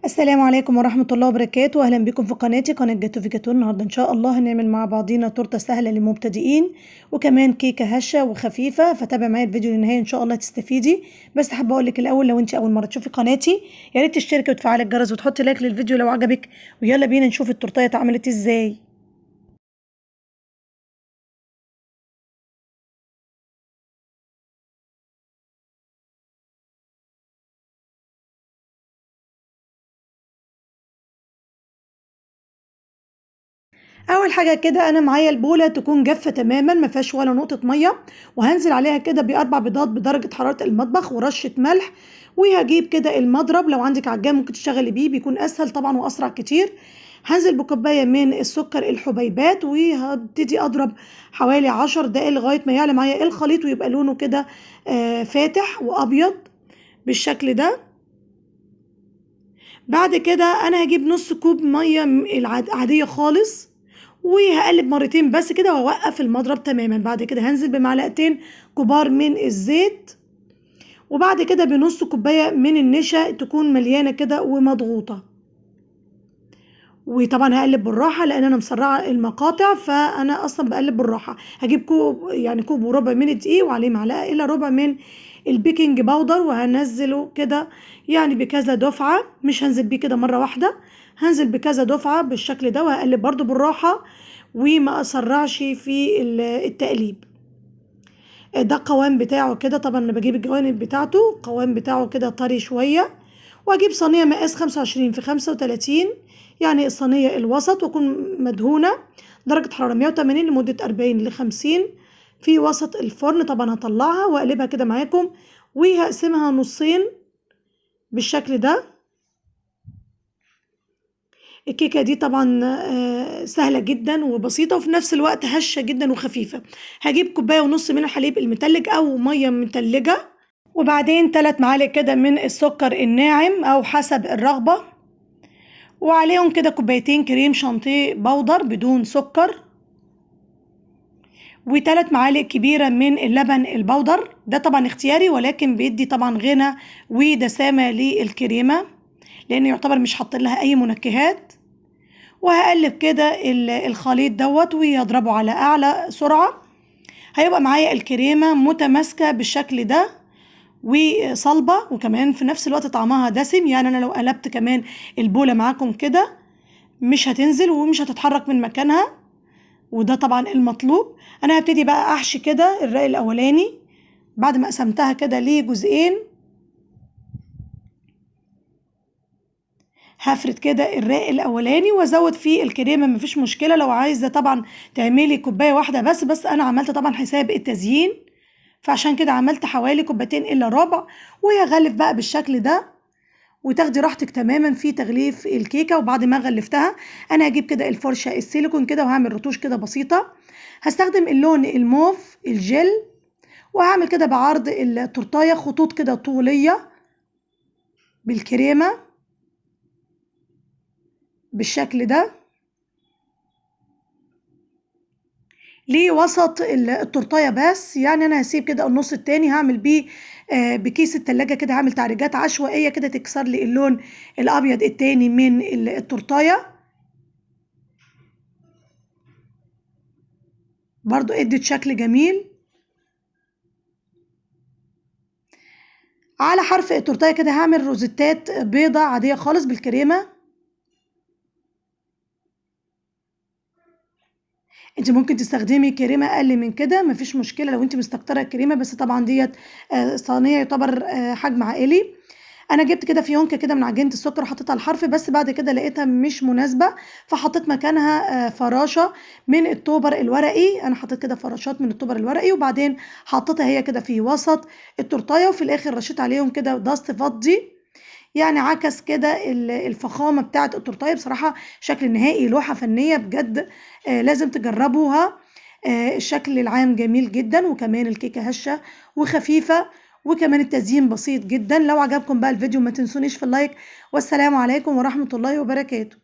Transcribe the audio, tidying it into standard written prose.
السلام عليكم ورحمة الله وبركاته. أهلا بكم في قناتي قناة جاتو في جاتو. النهاردة إن شاء الله هنعمل مع بعضينا تورتة سهلة للمبتدئين وكمان كيكة هشة وخفيفة، فتابع معايا الفيديو للنهاية إن شاء الله تستفيدي. بس حابة أقول لك الأول، لو أنت أول مرة تشوفي قناتي يا ريت تشتركي وتفعلي الجرس وتحطي لايك للفيديو لو عجبك، ويلا بينا نشوف التورتية اتعملت إزاي. اول حاجه كده انا معايا البوله تكون جافه تماما ما فيهاش ولا نقطه ميه، وهنزل عليها كده باربع بيضات بدرجه حراره المطبخ ورشه ملح. وهجيب كده المضرب، لو عندك عجان ممكن تشتغلي بيه، بيكون اسهل طبعا واسرع كتير. هنزل بكوبايه من السكر الحبيبات وهبتدي اضرب حوالي 10 دقايق لغايه ما يعلى معايا الخليط ويبقى لونه كده فاتح وابيض بالشكل ده. بعد كده انا هجيب نص كوب ميه العاديه خالص وهقلب مرتين بس كده واوقف المضرب تماما. بعد كده هنزل بمعلقتين كبار من الزيت، وبعد كده بنص كوبايه من النشا تكون مليانه كده ومضغوطه. وطبعا هقلب بالراحه لان انا مسرعه المقاطع، فانا اصلا بقلب بالراحه. هجيب كوب، يعني كوب وربع من الدقيق وعليه معلقه الا ربع من البيكنج باودر، وهنزله كده يعني بكذا دفعه، مش هنزل بيه كده مره واحده، هنزل بكذا دفعه بالشكل ده، وهقلب برضو بالراحه وما اسرعش في التقليب. ده القوام بتاعه كده. طبعا انا بجيب الجوانب بتاعته، القوام بتاعه كده طري شويه. واجيب صينيه مقاس 25 في 35، يعني الصينيه الوسط، وتكون مدهونه درجه حراره 180 لمده 40 ل 50 في وسط الفرن. طبعا هطلعها واقلبها كده معاكم وهقسمها نصين بالشكل ده. الكيكة دي طبعا سهلة جدا وبسيطة وفي نفس الوقت هشة جدا وخفيفة. هجيب كوباية ونص من الحليب المتلج أو مية متلجة، وبعدين 3 معالق كده من السكر الناعم أو حسب الرغبة، وعليهم كده كوبايتين كريم شانتيه بودر بدون سكر، و3 معالق كبيرة من اللبن البودر. ده طبعا اختياري ولكن بيدي طبعا غنى ودسامة للكريمة لأن يعتبر مش حاطين لها أي منكهات. وهقلب كده الخليط دوت وهضربه على اعلى سرعة. هيبقى معايا الكريمة متماسكة بالشكل ده وصلبة، وكمان في نفس الوقت طعمها دسم. يعني انا لو قلبت كمان البولة معاكم كده مش هتنزل ومش هتتحرك من مكانها، وده طبعا المطلوب. انا هبتدي بقى احشي كده الرق الاولاني بعد ما قسمتها كده لجزئين. هفرد كده الرق الاولاني وازود فيه الكريمه، مفيش مشكله لو عايزه طبعا تعملي كوبايه واحده بس انا عملت طبعا حساب التزيين، فعشان كده عملت حوالي كوبايتين الا ربع. وهغلف بقى بالشكل ده وتاخدي راحتك تماما في تغليف الكيكه. وبعد ما غلفتها انا هجيب كده الفرشه السيليكون كده وهعمل رتوش كده بسيطه. هستخدم اللون الموف الجل، وهعمل كده بعرض التورتايه خطوط كده طوليه بالكريمه بالشكل ده لوسط التورتايه. بس يعني انا هسيب كده النص التاني هعمل بيه بكيس التلاجة كده، هعمل تعريجات عشوائية كده تكسر لي اللون الابيض التاني من التورتايه. برضو ادت شكل جميل. على حرف التورتايه كده هعمل روزيتات بيضة عادية خالص بالكريمة. انت ممكن تستخدمي كريمة اقل من كده، مفيش مشكلة لو انت مستكترة الكريمة، بس طبعا ديت صينية يعتبر حجم عائلي. انا جبت كده فيونكه كده من عجينه السكر وحطيتها على الحرف، بس بعد كده لقيتها مش مناسبه فحطيت مكانها فراشه من التوبر الورقي. انا حطيت كده فراشات من التوبر الورقي وبعدين حطيتها هي كده في وسط التورتايه، وفي الاخر رشيت عليهم كده دست فضي، يعني عكس كده الفخامه بتاعه التورتايه. بصراحه شكل النهائي لوحه فنيه بجد، لازم تجربوها. الشكل العام جميل جدا، وكمان الكيكه هشه وخفيفه، وكمان التزيين بسيط جدا. لو عجبكم بقى الفيديو ما تنسونيش في اللايك، والسلام عليكم ورحمة الله وبركاته.